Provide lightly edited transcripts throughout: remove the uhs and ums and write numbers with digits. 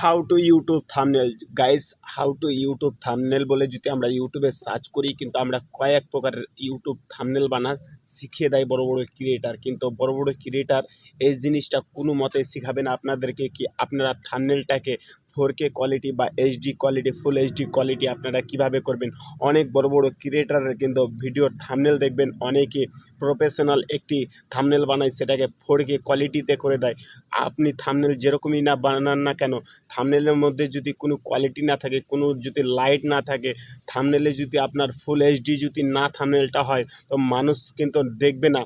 How to YouTube thumbnail guys, how to YouTube thumbnail বলে যদি আমরা ইউটিউবে সার্চ করি, কিন্তু আমরা কয়েক প্রকারের ইউটিউব থাম্বনেল বানা শিখিয়ে দেয় বড় বড় ক্রিয়েটার। কিন্তু বড় বড় ক্রিয়েটার এই জিনিসটা কোনো মতে শিখাবে না আপনাদেরকে, কি আপনারা থাম্বনেলটাকে 4K কোয়ালিটি বা HD quality, full HD quality আপনারা কিভাবে করবেন। অনেক বড় বড় ক্রিয়েটারের কিন্তু ভিডিওর থাম্বনেল দেখবেন, অনেকে প্রফেশনাল একটি থাম্বনেল বানায়, সেটাকে 4K কোয়ালিটিতে করে দেয়। আপনি থাম্বনেল যেরকমই না বানান না কেন, থাম্বনেলের মধ্যে যদি কোনো কোয়ালিটি না থাকে, কোনো যদি লাইট না থাকে, থাম্বনেলে যদি আপনার ফুল এইচডি যদি না থাম্বনেলটা হয়, তো মানুষ কিন্তু দেখবে না।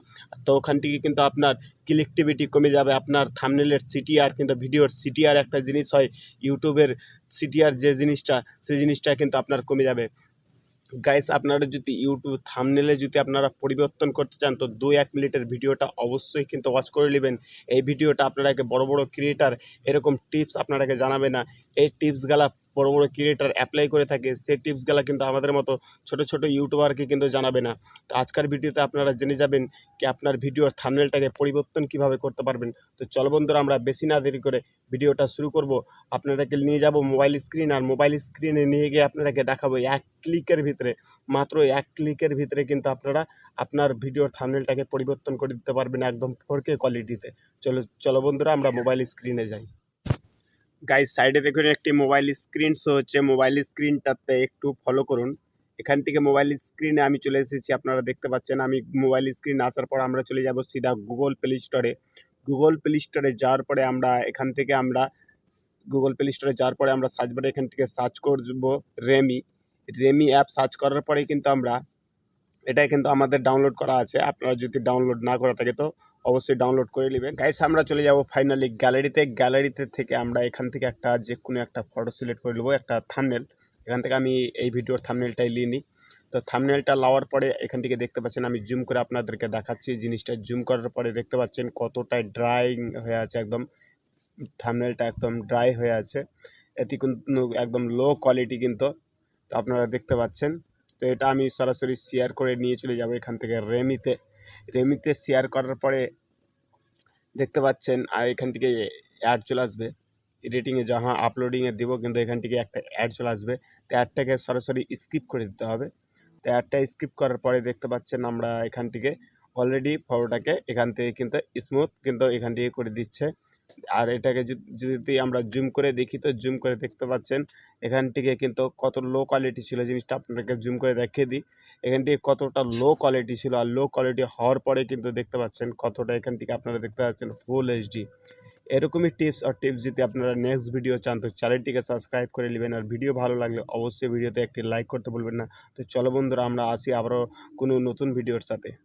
তো ওখান থেকে কিন্তু আপনার ক্লিকটিভিটি কমে যাবে, আপনার থাম্বনেলের সিটিআর, কিন্তু ভিডিওর সিটিআর একটা জিনিস হয়, ইউটিউবের সিটিআর যে জিনিসটা, সেই জিনিসটা কিন্তু আপনার কমে যাবে। গাইস, আপনারা যদি ইউটিউব থাম্বনেলে যদি আপনারা পরিবর্তন করতে চান, তো 2-1 মিনিটের ভিডিওটা অবশ্যই কিন্তু ওয়াচ করে নেবেন। এই ভিডিওটা আপনারাকে বড় বড় ক্রিয়েটার এরকম টিপস আপনারাকে জানাবে না। এই টিপসগুলা বড় বড় ক্রিয়েটার অ্যাপ্লাই করে থাকে, সেই টিপসগুলা কিন্তু আমাদের মতো ছোট ছোট ইউটিউবারকে কিন্তু জানাবে না। তো আজকের ভিডিওতে আপনারা জেনে যাবেন কি আপনার ভিডিওর থাম্বনেলটাকে পরিবর্তন কিভাবে করতে পারবেন। তো চলো বন্ধুরা, আমরা বেশি না দেরি করে ভিডিওটা শুরু করব। আপনাদেরকে নিয়ে যাব মোবাইল স্ক্রিন, আর মোবাইল স্ক্রিনে নিয়ে গিয়ে আপনাদেরকে দেখাবো এক ক্লিকের ভিতরে, মাত্র এক ক্লিকের ভিতরে কিন্তু আপনারা আপনার ভিডিওর থাম্বনেলটাকে পরিবর্তন করে দিতে পারবেন একদম 4K কোয়ালিটিতে। চলো চলো বন্ধুরা, আমরা মোবাইল স্ক্রিনে যাই। গাইস, সাইডে দেখুন একটি মোবাইল স্ক্রিন শো হচ্ছে, মোবাইল স্ক্রিনটাতে একটু ফলো করুন। এখান থেকে মোবাইল স্ক্রিনে আমি চলে এসেছি, আপনারা দেখতে পাচ্ছেন। আমি মোবাইল স্ক্রিনে আসার পর আমরা চলে যাব সিধা গুগল প্লে স্টোরে। গুগল প্লে স্টোরে যাওয়ার পরে আমরা এখান থেকে গুগল প্লে স্টোরে যাওয়ার পরে আমরা সার্চ বারে এখান থেকে সার্চ করব রেমি। রেমি অ্যাপ সার্চ করার পরেই কিন্তু আমরা, এটা কিন্তু আমাদের ডাউনলোড করা আছে, আপনারা যদি ডাউনলোড না করা থাকে তো অবশ্যই ডাউনলোড করে নেবেন। গাইস, আমরা চলে যাব ফাইনালি গ্যালারিতে। গ্যালারিতে থেকে আমরা এখান থেকে একটা যে কোনো একটা ফটো সিলেক্ট করে নেবো, একটা থাম্বনেল। এখান থেকে আমি এই ভিডিওর থাম্বনেলটাই নিয়ে নিই। তো থাম্বনেলটা নেওয়ার পরে এখান থেকে দেখতে পাচ্ছেন, আমি জুম করে আপনাদেরকে দেখাচ্ছি জিনিসটা। জুম করার পরে দেখতে পাচ্ছেন কতটাই ড্রাইং হয়ে আছে, একদম থাম্বনেলটা একদম ড্রাই হয়ে আছে। এটি কিন্তু একদম লো কোয়ালিটি কিন্তু, তো আপনারা দেখতে পাচ্ছেন। তো এটা আমি সরাসরি শেয়ার করে নিয়ে চলে যাব এখান থেকে রেমিতে। রেমিতে শেয়ার করার পরে দেখতে পাচ্ছেন, আর এখান থেকে অ্যাড চলে আসবে। এডিটিংয়ে যখন আপলোডিংয়ে দিব, কিন্তু এখান থেকে একটা অ্যাড চলে আসবে। তো অ্যাডটাকে সরাসরি স্কিপ করে দিতে হবে। তো অ্যাডটা স্কিপ করার পরে দেখতে পাচ্ছেন আমরা এখান থেকে অলরেডি ফটোটাকে এখান থেকে কিন্তু স্মুথ কিন্তু এখান থেকে করে দিচ্ছে। আর এটাকে যদি আমরা জুম করে দেখি, তো জুম করে দেখতে পাচ্ছেন এখান থেকে কিন্তু কত লো কোয়ালিটি ছিল, জিনিসটা আপনাদেরকে জুম করে দেখিয়ে দিই। এখান থেকে কতটা লো কোয়ালিটি ছিল, আর লো কোয়ালিটি হওয়ার পরে কিন্তু দেখতে পাচ্ছেন কতটা এখান থেকে আপনারা দেখতে পাচ্ছেন ফুল এইচডি। এরকমই টিপস যদি আপনারা নেক্সট ভিডিও চান, তো চ্যানেলটিকে সাবস্ক্রাইব করে নেবেন। আর ভিডিও ভালো লাগলে অবশ্যই ভিডিওতে একটি লাইক করতে ভুলবেন না। তো চলো বন্ধুরা, আমরা আসি আবারও কোনো নতুন ভিডিওর সাথে।